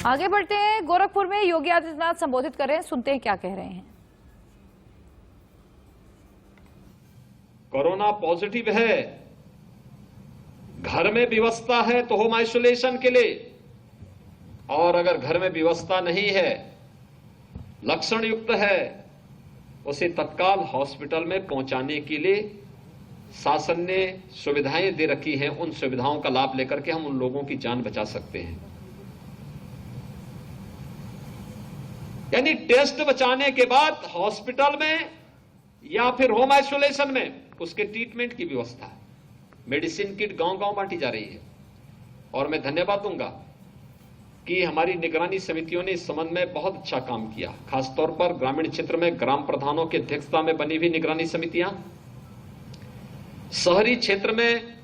आगे बढ़ते हैं। गोरखपुर में योगी आदित्यनाथ संबोधित कर रहे हैं, सुनते हैं क्या कह रहे हैं। कोरोना पॉजिटिव है, घर में व्यवस्था है तो होम आइसोलेशन के लिए, और अगर घर में व्यवस्था नहीं है, लक्षण युक्त है, उसे तत्काल हॉस्पिटल में पहुंचाने के लिए शासन ने सुविधाएं दे रखी हैं। उन सुविधाओं का लाभ लेकर के हम उन लोगों की जान बचा सकते हैं। यानी टेस्ट बचाने के बाद हॉस्पिटल में या फिर होम आइसोलेशन में उसके ट्रीटमेंट की व्यवस्था है। मेडिसिन किट गांव-गांव बांटी जा रही है, और मैं धन्यवाद दूंगा कि हमारी निगरानी समितियों ने इस संबंध में बहुत अच्छा काम किया। खासतौर पर ग्रामीण क्षेत्र में ग्राम प्रधानों की अध्यक्षता में बनी हुई निगरानी समितियां, शहरी क्षेत्र में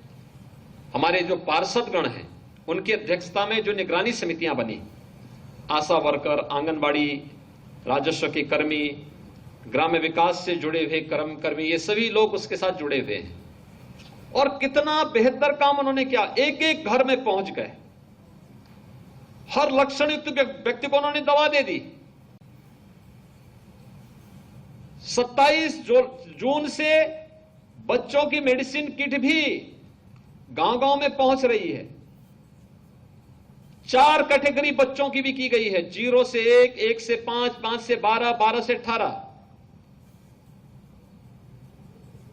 हमारे जो पार्षदगण हैं उनकी अध्यक्षता में जो निगरानी समितियां बनी, आशा वर्कर, आंगनबाड़ी, राजस्व के कर्मी, ग्राम्य विकास से जुड़े हुए कर्मी, ये सभी लोग उसके साथ जुड़े हुए हैं। और कितना बेहतर काम उन्होंने किया। एक एक घर में पहुंच गए, हर लक्षण युक्त व्यक्ति को उन्होंने दवा दे दी। 27 जून से बच्चों की मेडिसिन किट भी गांव-गांव में पहुंच रही है। 4 कैटेगरी बच्चों की भी की गई है, 0 से 1, 1 से 5, 5 से 12, 12 से 18।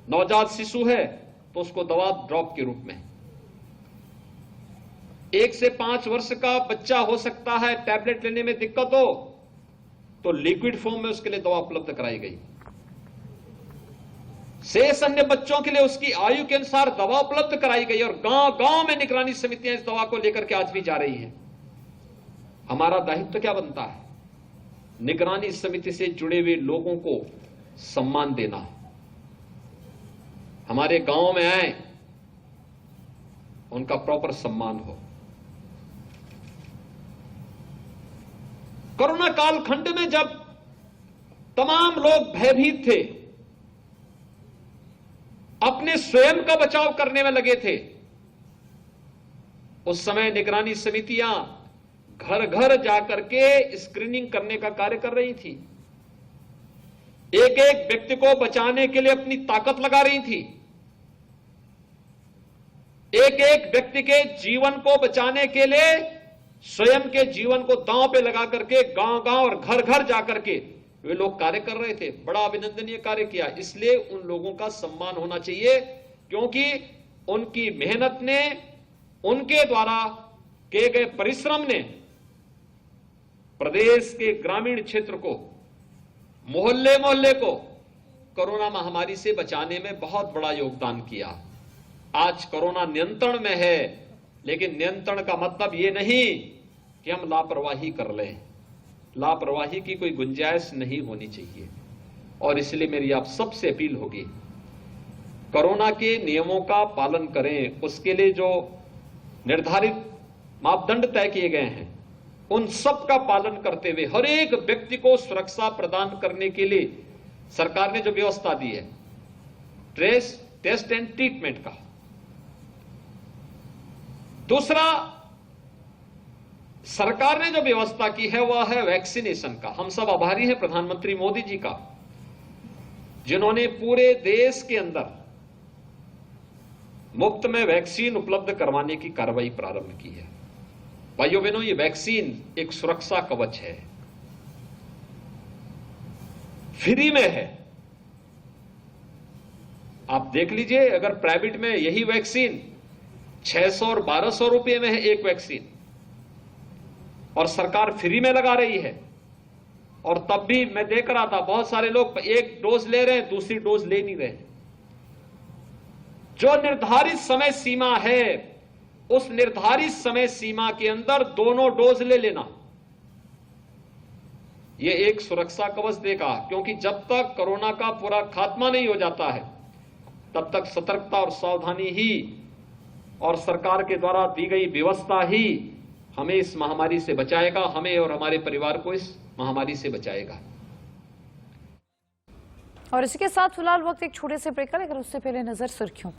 नवजात शिशु है तो उसको दवा ड्रॉप के रूप में, 1 से 5 वर्ष का बच्चा हो सकता है टैबलेट लेने में दिक्कत हो तो लिक्विड फॉर्म में उसके लिए दवा उपलब्ध कराई गई। शेष अन्य बच्चों के लिए उसकी आयु के अनुसार दवा उपलब्ध कराई गई, और गांव-गांव में निगरानी समितियां इस दवा को लेकर के आज भी जा रही हैं। हमारा दायित्व क्या बनता है? निगरानी समिति से जुड़े हुए लोगों को सम्मान देना। हमारे गांव में आए, उनका प्रॉपर सम्मान हो। कोरोना कालखंड में जब तमाम लोग भयभीत थे, अपने स्वयं का बचाव करने में लगे थे, उस समय निगरानी समितियां घर घर जाकर के स्क्रीनिंग करने का कार्य कर रही थी। एक एक व्यक्ति को बचाने के लिए अपनी ताकत लगा रही थी। एक एक व्यक्ति के जीवन को बचाने के लिए स्वयं के जीवन को दांव पे लगा करके गांव-गांव और घर-घर जाकर के वे लोग कार्य कर रहे थे। बड़ा अभिनंदनीय कार्य किया। इसलिए उन लोगों का सम्मान होना चाहिए, क्योंकि उनकी मेहनत ने, उनके द्वारा किए गए परिश्रम ने प्रदेश के ग्रामीण क्षेत्र को, मोहल्ले मोहल्ले को कोरोना महामारी से बचाने में बहुत बड़ा योगदान किया। आज कोरोना नियंत्रण में है, लेकिन नियंत्रण का मतलब यह नहीं कि हम लापरवाही कर लें। लापरवाही की कोई गुंजाइश नहीं होनी चाहिए। और इसलिए मेरी आप सबसे अपील होगी, कोरोना के नियमों का पालन करें। उसके लिए जो निर्धारित मापदंड तय किए गए हैं, उन सब का पालन करते हुए हर एक व्यक्ति को सुरक्षा प्रदान करने के लिए सरकार ने जो व्यवस्था दी है, ट्रेस, टेस्ट एंड ट्रीटमेंट का। दूसरा, सरकार ने जो व्यवस्था की है वह है वैक्सीनेशन का। हम सब आभारी हैं प्रधानमंत्री मोदी जी का, जिन्होंने पूरे देश के अंदर मुफ्त में वैक्सीन उपलब्ध करवाने की कार्रवाई प्रारंभ की है। भाइयों बहनों, ये वैक्सीन एक सुरक्षा कवच है, फ्री में है। आप देख लीजिए, अगर प्राइवेट में यही वैक्सीन 600 और 1200 रुपए में है एक वैक्सीन, और सरकार फ्री में लगा रही है। और तब भी मैं देख रहा था बहुत सारे लोग एक डोज ले रहे हैं, दूसरी डोज ले नहीं रहे। जो निर्धारित समय सीमा है, उस निर्धारित समय सीमा के अंदर दोनों डोज ले लेना, यह एक सुरक्षा कवच देगा। क्योंकि जब तक कोरोना का पूरा खात्मा नहीं हो जाता है, तब तक सतर्कता और सावधानी ही और सरकार के द्वारा दी गई व्यवस्था ही हमें इस महामारी से बचाएगा, हमें और हमारे परिवार को इस महामारी से बचाएगा। और इसी के साथ फिलहाल वक्त एक छोटे से ब्रेक का, लेकिन उससे पहले नजर सुर्खियों।